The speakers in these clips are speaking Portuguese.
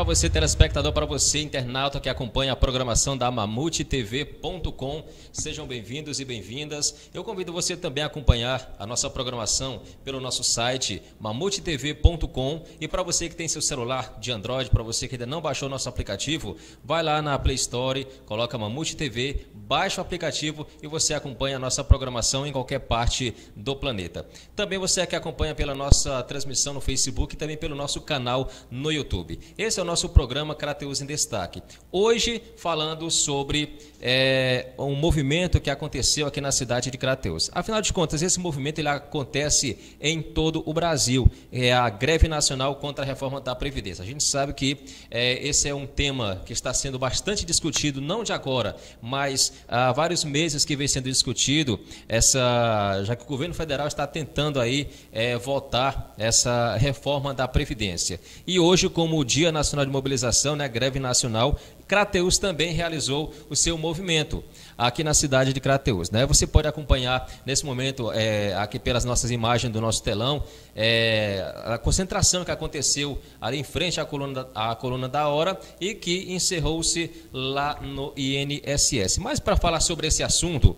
para você, telespectador, para você, internauta que acompanha a programação da MamutTV.com. Sejam bem-vindos e bem-vindas. Eu convido você também a acompanhar a nossa programação pelo nosso site MamutTV.com. E para você que tem seu celular de Android, para você que ainda não baixou o nosso aplicativo, vai lá na Play Store, coloca Mamute TV, baixa o aplicativo e você acompanha a nossa programação em qualquer parte do planeta. Também você que acompanha pela nossa transmissão no Facebook e também pelo nosso canal no YouTube. Esse é o nosso programa Crateús em Destaque. Hoje falando sobre um movimento que aconteceu aqui na cidade de Crateús. Afinal de contas, esse movimento ele acontece em todo o Brasil. É a greve nacional contra a reforma da Previdência. A gente sabe que esse é um tema que está sendo bastante discutido, não de agora, mas há vários meses que vem sendo discutido, já que o governo federal está tentando aí votar essa reforma da Previdência. E hoje, como o Dia Nacional de Mobilização, né, greve nacional, Crateús também realizou o seu movimento aqui na cidade de Crateús, né? Você pode acompanhar nesse momento, aqui pelas nossas imagens do nosso telão, a concentração que aconteceu ali em frente à coluna da hora e que encerrou-se lá no INSS. Mas para falar sobre esse assunto,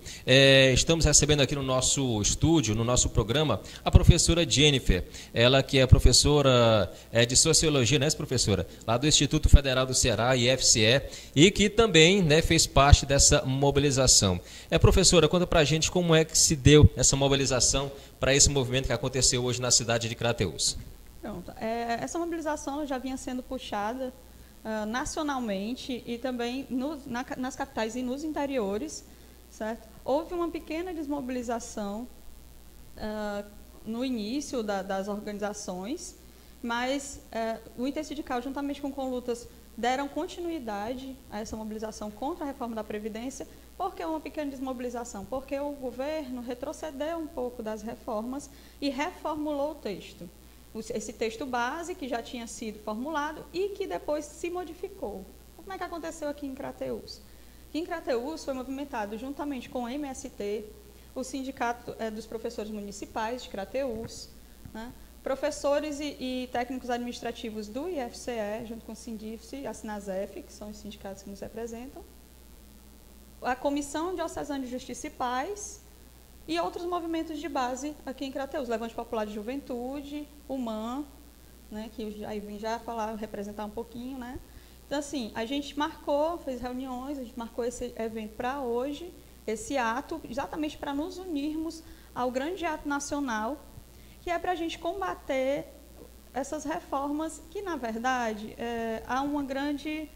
estamos recebendo aqui no nosso estúdio, no nosso programa, a professora Jennifer, ela que é professora de Sociologia, né, professora? Lá do Instituto Federal do Ceará, IFCE, e que também, né, fez parte dessa mobilização. Professora, conta pra gente como é que se deu essa mobilização para esse movimento que aconteceu hoje na cidade de Crateús. Pronto. Essa mobilização já vinha sendo puxada nacionalmente e também nas capitais e nos interiores, certo? Houve uma pequena desmobilização no início das organizações, mas o Intersindical, juntamente com Conlutas, deram continuidade a essa mobilização contra a reforma da Previdência. Por que uma pequena desmobilização? Porque o governo retrocedeu um pouco das reformas e reformulou o texto. Esse texto base que já tinha sido formulado e que depois se modificou. Como é que aconteceu aqui em Crateús? Aqui em Crateús foi movimentado juntamente com o MST, o Sindicato dos Professores Municipais de Crateús, né? Professores e técnicos administrativos do IFCE, junto com o Sindifce e a Sinasef, que são os sindicatos que nos representam, a Comissão Diocesana de Justiça e Paz e outros movimentos de base aqui em Crateús, Levante Popular de Juventude, o MAN, né, que aí vim já falar, representar um pouquinho, né? Então, assim, a gente fez reuniões, a gente marcou esse evento para hoje, esse ato, exatamente para nos unirmos ao grande ato nacional, que é para a gente combater essas reformas que, na verdade, há uma grande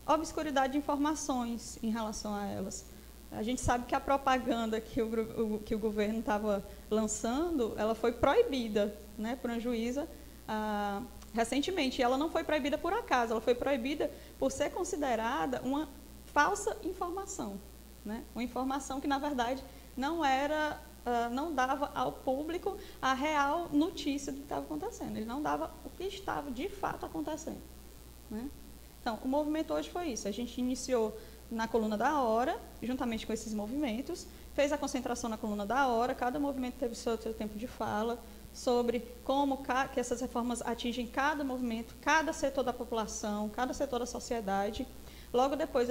obscuridade de informações em relação a elas. A gente sabe que a propaganda que o governo estava lançando, ela foi proibida, né, por uma juíza recentemente. E ela não foi proibida por acaso, ela foi proibida por ser considerada uma falsa informação, né? Uma informação que, na verdade, não dava ao público a real notícia do que estava acontecendo. Ele não dava o que estava de fato acontecendo, né? Então, o movimento hoje foi isso. A gente iniciou na coluna da hora, juntamente com esses movimentos, fez a concentração na coluna da hora, cada movimento teve seu tempo de fala sobre como que essas reformas atingem cada movimento, cada setor da população, cada setor da sociedade. Logo depois,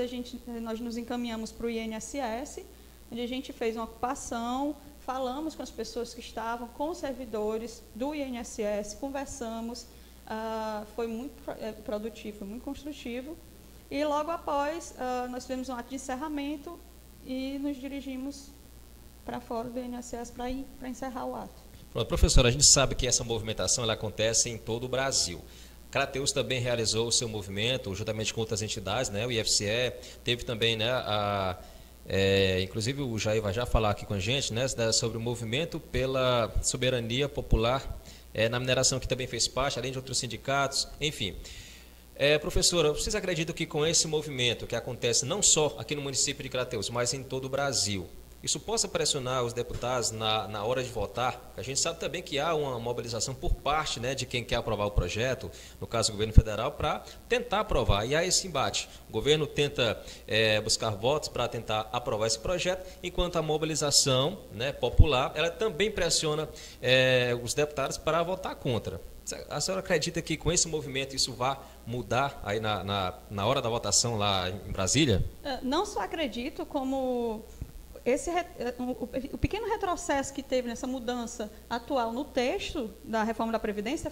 nós nos encaminhamos para o INSS, onde a gente fez uma ocupação, falamos com as pessoas que estavam, com os servidores do INSS, conversamos, foi muito produtivo, foi muito construtivo. E logo após, nós fizemos um ato de encerramento e nos dirigimos para fora do INSS para encerrar o ato. Pronto, professora, a gente sabe que essa movimentação ela acontece em todo o Brasil. Crateús também realizou o seu movimento, juntamente com outras entidades, né? O IFCE, teve também, né, inclusive o Jair vai já falar aqui com a gente, né, sobre o movimento pela soberania popular na mineração, que também fez parte, além de outros sindicatos, enfim. Professora, vocês acreditam que com esse movimento que acontece não só aqui no município de Crateús, mas em todo o Brasil, isso possa pressionar os deputados na hora de votar? A gente sabe também que há uma mobilização por parte, né, de quem quer aprovar o projeto, no caso do governo federal, para tentar aprovar. E há esse embate. O governo tenta buscar votos para tentar aprovar esse projeto, enquanto a mobilização, né, popular, ela também pressiona os deputados para votar contra. A senhora acredita que com esse movimento isso vai mudar aí na hora da votação lá em Brasília? Não só acredito, como o pequeno retrocesso que teve nessa mudança atual no texto da reforma da Previdência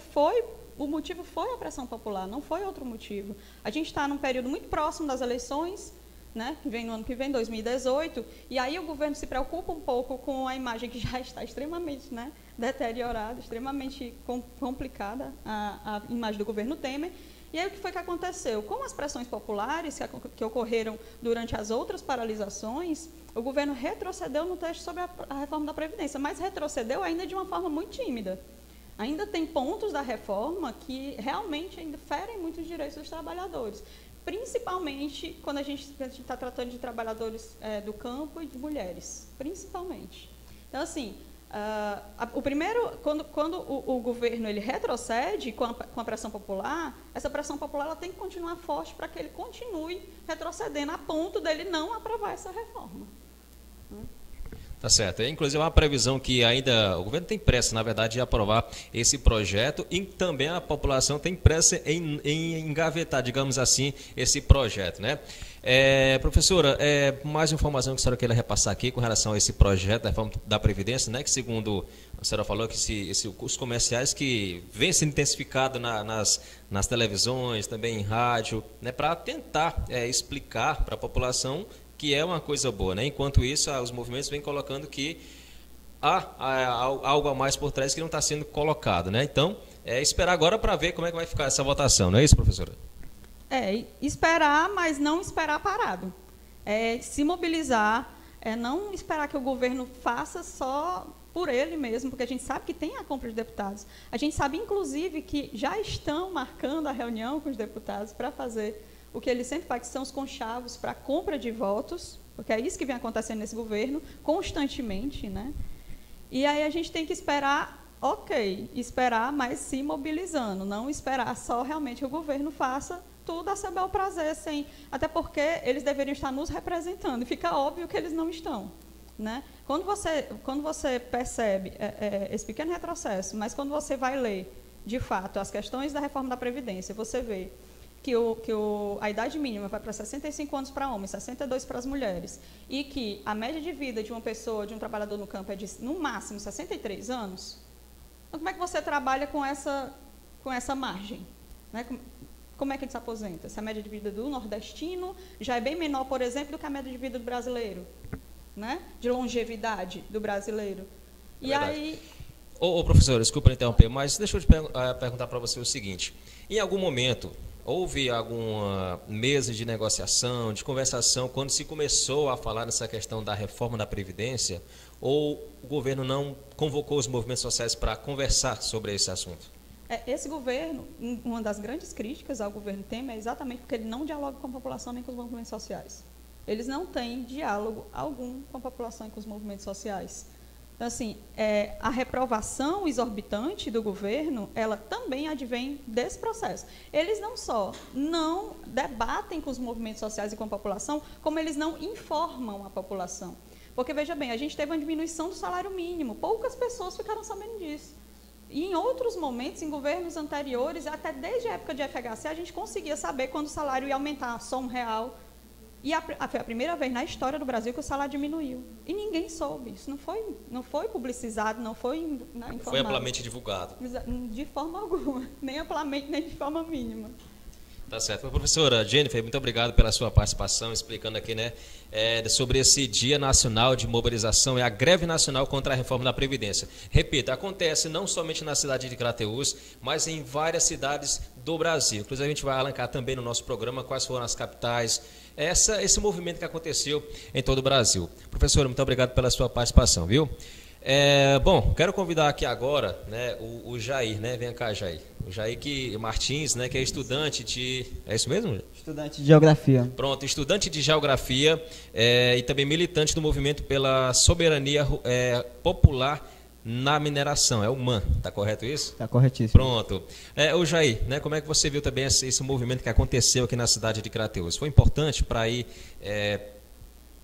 o motivo foi a pressão popular, não foi outro motivo. A gente está num período muito próximo das eleições, né, que vem no ano que vem, 2018, e aí o governo se preocupa um pouco com a imagem que já está extremamente, né, deteriorada, extremamente complicada, a imagem do governo Temer. E aí o que foi que aconteceu? Com as pressões populares que ocorreram durante as outras paralisações, o governo retrocedeu no texto sobre a reforma da Previdência, mas retrocedeu ainda de uma forma muito tímida. Ainda tem pontos da reforma que realmente ainda ferem muitos direitos dos trabalhadores, principalmente quando a gente está tratando de trabalhadores do campo e de mulheres, principalmente. Então, assim, quando o governo ele retrocede com a pressão popular, essa pressão popular ela tem que continuar forte para que ele continue retrocedendo a ponto dele não aprovar essa reforma. Tá certo. Inclusive, é uma previsão que ainda o governo tem pressa, na verdade, de aprovar esse projeto e também a população tem pressa em engavetar, digamos assim, esse projeto, né? Professora, mais informação que a senhora queira repassar aqui com relação a esse projeto da reforma da Previdência, né? Que segundo a senhora falou, que os comerciais que vem sendo intensificado nas televisões, também em rádio, né? Para tentar explicar para a população que é uma coisa boa, né? Enquanto isso, os movimentos vêm colocando que há algo a mais por trás que não está sendo colocado, né? Então, esperar agora para ver como é que vai ficar essa votação, não é isso, professora? Esperar, mas não esperar parado. Se mobilizar, não esperar que o governo faça só por ele mesmo, porque a gente sabe que tem a compra de deputados. A gente sabe, inclusive, que já estão marcando a reunião com os deputados para fazer o que eles sempre fazem, que são os conchavos para compra de votos, porque é isso que vem acontecendo nesse governo, constantemente, né? E aí a gente tem que esperar, esperar, mas se mobilizando, não esperar só realmente que o governo faça tudo a seu bel prazer, até porque eles deveriam estar nos representando, e fica óbvio que eles não estão, né? Quando você percebe esse pequeno retrocesso, mas quando você vai ler, de fato, as questões da reforma da Previdência, você vê que a idade mínima vai para 65 anos para homens, 62 para as mulheres, e que a média de vida de uma pessoa, de um trabalhador no campo é de, no máximo, 63 anos, então como é que você trabalha com essa margem? Né? Como é que a gente se aposenta? Se a média de vida do nordestino já é bem menor, por exemplo, do que a média de vida do brasileiro, né? De longevidade do brasileiro. E aí... Professor, desculpa interromper, mas deixa eu te perguntar para você o seguinte. Em algum momento, houve alguma mesa de negociação, de conversação, quando se começou a falar nessa questão da reforma da Previdência, ou o governo não convocou os movimentos sociais para conversar sobre esse assunto? Esse governo, uma das grandes críticas ao governo Temer é exatamente porque ele não dialoga com a população nem com os movimentos sociais. Eles não têm diálogo algum com a população e com os movimentos sociais. Então, assim, a reprovação exorbitante do governo, ela também advém desse processo. Eles não só não debatem com os movimentos sociais e com a população, como eles não informam a população. Porque, veja bem, a gente teve uma diminuição do salário mínimo, poucas pessoas ficaram sabendo disso. E em outros momentos, em governos anteriores, até desde a época de FHC, a gente conseguia saber quando o salário ia aumentar só R$1. E foi a primeira vez na história do Brasil que o salário diminuiu. E ninguém soube. Isso não foi publicizado, não foi informado. Foi amplamente divulgado. De forma alguma. Nem amplamente, nem de forma mínima. Tá certo. Professora Jennifer, muito obrigado pela sua participação, explicando aqui, né, sobre esse Dia Nacional de Mobilização, a greve nacional contra a reforma da Previdência. Repito, acontece não somente na cidade de Crateús, mas em várias cidades do Brasil. Inclusive, a gente vai alencar também no nosso programa quais foram as capitais, esse movimento que aconteceu em todo o Brasil. Professora, muito obrigado pela sua participação, viu? Bom, quero convidar aqui agora, né, o Jair, né? Vem cá, Jair. O Jair Martins, né, que é estudante de... É isso mesmo? Estudante de Geografia. Pronto, estudante de Geografia e também militante do movimento pela soberania popular na mineração. É o MAN, tá correto isso? Tá corretíssimo. Pronto. O Jair, né, como é que você viu também esse movimento que aconteceu aqui na cidade de Crateús? Foi importante para ir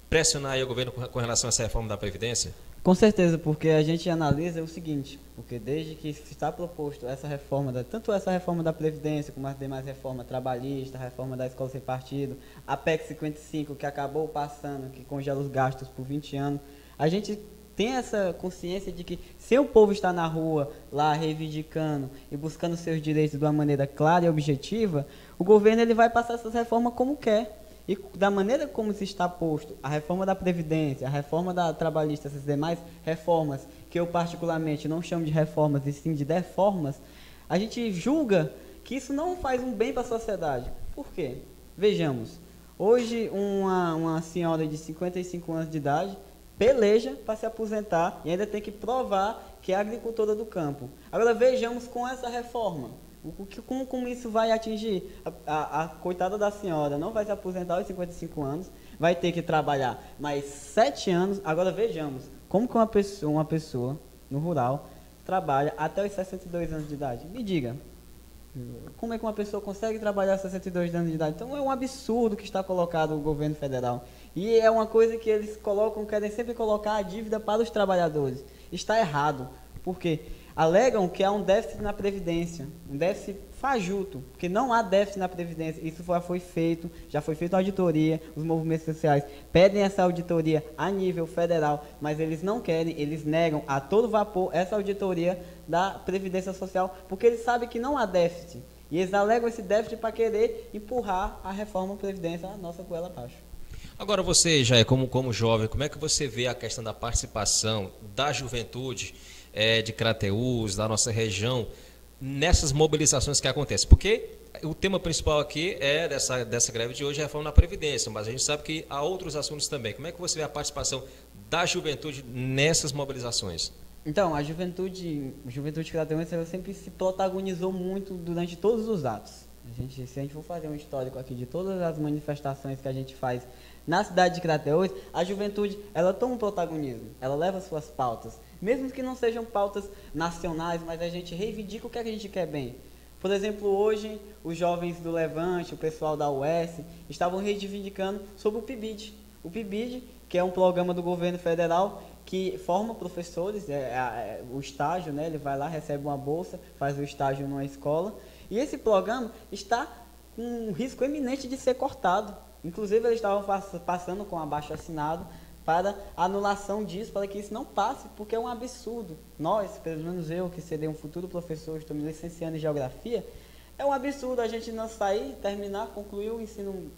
pressionar aí o governo com relação a essa reforma da Previdência? Com certeza, porque a gente analisa o seguinte, porque desde que está proposto essa reforma, tanto essa reforma da Previdência, como as demais reformas trabalhistas, a reforma da escola sem partido, a PEC 55, que acabou passando, que congela os gastos por 20 anos, a gente tem essa consciência de que se o povo está na rua, lá reivindicando e buscando seus direitos de uma maneira clara e objetiva, o governo ele vai passar essas reformas como quer. E da maneira como se está posto a reforma da Previdência, a reforma da trabalhista, essas demais reformas, que eu particularmente não chamo de reformas, e sim de deformas, a gente julga que isso não faz um bem para a sociedade. Por quê? Vejamos, hoje uma senhora de 55 anos de idade peleja para se aposentar e ainda tem que provar que é agricultora do campo. Agora vejamos com essa reforma. Como isso vai atingir? A coitada da senhora não vai se aposentar aos 55 anos, vai ter que trabalhar mais 7 anos. Agora vejamos, como que uma pessoa no rural trabalha até os 62 anos de idade? Me diga, como é que uma pessoa consegue trabalhar aos 62 anos de idade? Então é um absurdo que está colocado o governo federal. E é uma coisa que eles querem sempre colocar a dívida para os trabalhadores. Está errado, porque alegam que há um déficit na Previdência, um déficit fajuto, porque não há déficit na Previdência. Isso já foi feita uma auditoria, os movimentos sociais pedem essa auditoria a nível federal, mas eles não querem, eles negam a todo vapor essa auditoria da Previdência Social, porque eles sabem que não há déficit. E eles alegam esse déficit para querer empurrar a reforma da Previdência, a nossa goela abaixo. Agora você, Jair, como jovem, como é que você vê a questão da participação da juventude de Crateús, da nossa região, nessas mobilizações que acontecem? Porque o tema principal aqui dessa greve de hoje é a reforma da Previdência, mas a gente sabe que há outros assuntos também. Como é que você vê a participação da juventude nessas mobilizações? Então, a juventude crateúense sempre se protagonizou muito durante todos os atos. Se a gente for fazer um histórico aqui de todas as manifestações que a gente faz na cidade de Crateús, a juventude ela toma um protagonismo, ela leva suas pautas, mesmo que não sejam pautas nacionais, mas a gente reivindica o que a gente quer bem. Por exemplo, hoje, os jovens do Levante, o pessoal da UES, estavam reivindicando sobre o PIBID. O PIBID, que é um programa do governo federal que forma professores, o estágio, né, ele vai lá, recebe uma bolsa, faz o estágio numa escola, e esse programa está com um risco eminente de ser cortado. Inclusive, eles estavam passando com abaixo-assinado para anulação disso, para que isso não passe, porque é um absurdo. Nós, pelo menos eu, que serei um futuro professor, estou me licenciando em Geografia, é um absurdo a gente não sair, terminar, concluir o ensino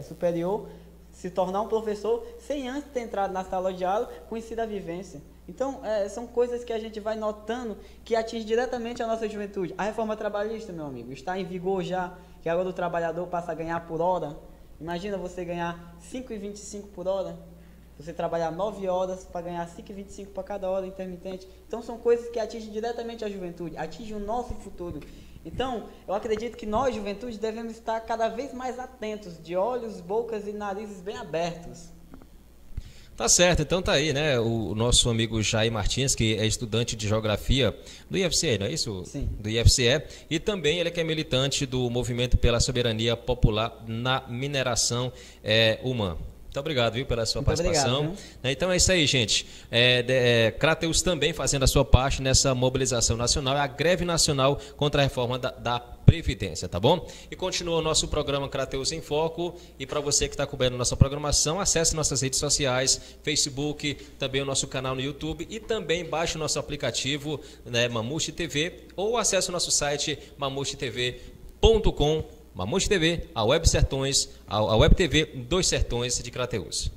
superior, se tornar um professor, sem antes ter entrado na sala de aula, conhecido a vivência. Então, são coisas que a gente vai notando que atinge diretamente a nossa juventude. A reforma trabalhista, meu amigo, está em vigor já, que agora o trabalhador passa a ganhar por hora. Imagina você ganhar 5,25 por hora, você trabalhar 9 horas para ganhar 5,25 para cada hora intermitente. Então, são coisas que atingem diretamente a juventude, atingem o nosso futuro. Então, eu acredito que nós, juventude, devemos estar cada vez mais atentos, de olhos, bocas e narizes bem abertos. Tá certo, então tá aí, né, o nosso amigo Jair Martins, que é estudante de Geografia do IFCE, não é isso? Sim. Do IFCE, e também ele que é militante do Movimento pela Soberania Popular na Mineração Humana. Muito obrigado, viu, pela sua participação. Obrigado, então é isso aí, gente. Crateús também fazendo a sua parte nessa mobilização nacional, a greve nacional contra a reforma da Previdência, tá bom? E continua o nosso programa Crateús em Foco. E para você que está cobrindo nossa programação, acesse nossas redes sociais, Facebook, também o nosso canal no YouTube e também baixe o nosso aplicativo, né, Mamute TV, ou acesse o nosso site mamutetv.com. Mamute TV, a Web TV dos Sertões de Crateús.